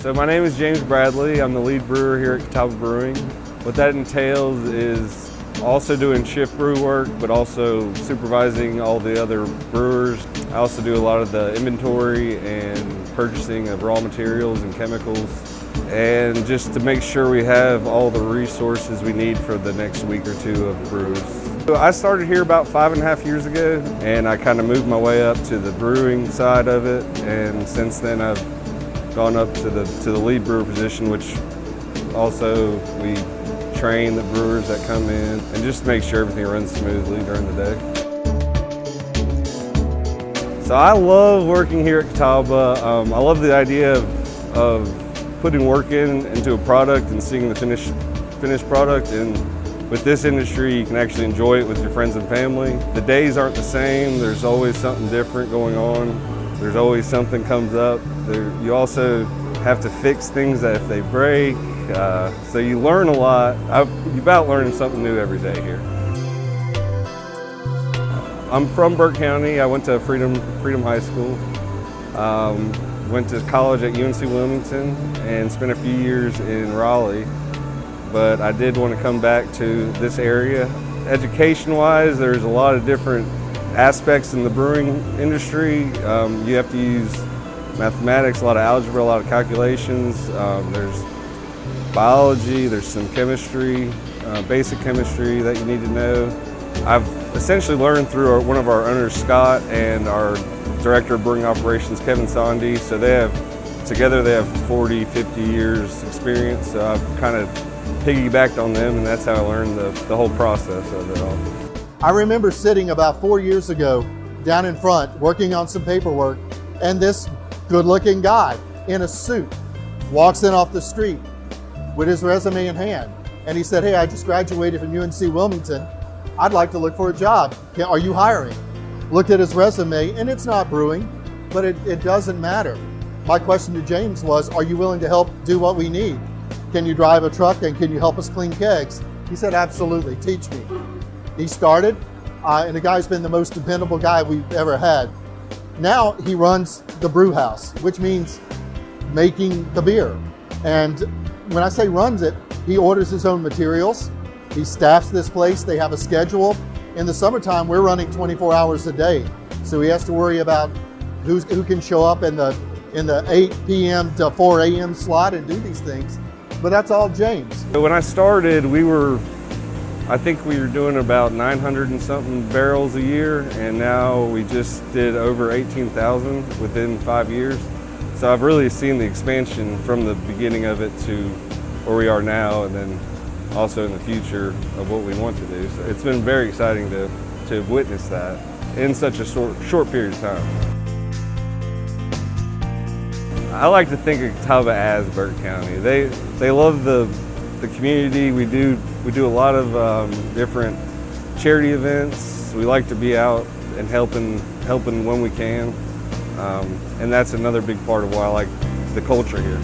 So my name is James Bradley. I'm the lead brewer here at Catawba Brewing. What that entails is also doing shift brew work, but also supervising all the other brewers. I also do a lot of the inventory and purchasing of raw materials and chemicals, and just to make sure we have all the resources we need for the next week or two of brews. So I started here about 5.5 years ago, and I kind of moved my way up to the brewing side of it, and since then I've gone up to the lead brewer position, which also we train the brewers that come in and just make sure everything runs smoothly during the day. So I love working here at Catawba. I love the idea of putting work into a product and seeing the finished product. And with this industry, you can actually enjoy it with your friends and family. The days aren't the same. There's always something different going on. There's always something comes up. You also have to fix things that if they break. So you learn a lot. You're about learning something new every day here. I'm from Burke County. I went to Freedom High School. Went to college at UNC Wilmington and spent a few years in Raleigh. But I did want to come back to this area. Education-wise, there's a lot of different aspects in the brewing industry. You have to use mathematics, a lot of algebra, a lot of calculations. There's biology, there's some chemistry, basic chemistry that you need to know. I've essentially learned through one of our owners, Scott, and our director of brewing operations, Kevin Sondy. So together they have 40, 50 years experience. So I've kind of piggybacked on them, and that's how I learned the whole process of it all. I remember sitting about 4 years ago down in front working on some paperwork, and this good-looking guy in a suit walks in off the street with his resume in hand, and he said, "Hey, I just graduated from UNC Wilmington. I'd like to look for a job. Are you hiring?" Looked at his resume, and it's not brewing, but it doesn't matter. My question to James was, are you willing to help do what we need? Can you drive a truck, and can you help us clean kegs? He said, absolutely, teach me. He started, and the guy's been the most dependable guy we've ever had. Now he runs the brew house, which means making the beer. And when I say runs it, he orders his own materials. He staffs this place. They have a schedule. In the summertime, we're running 24 hours a day. So he has to worry about who can show up in the 8 p.m. to 4 a.m. slot and do these things. But that's all James. When I started, I think we were doing about 900 and something barrels a year, and now we just did over 18,000 within 5 years. So I've really seen the expansion from the beginning of it to where we are now, and then also in the future of what we want to do. So it's been very exciting to witness that in such a short period of time. I like to think of Catawba as Burke County. They love the community. We do a lot of different charity events. We like to be out and helping when we can, and that's another big part of why I like the culture here.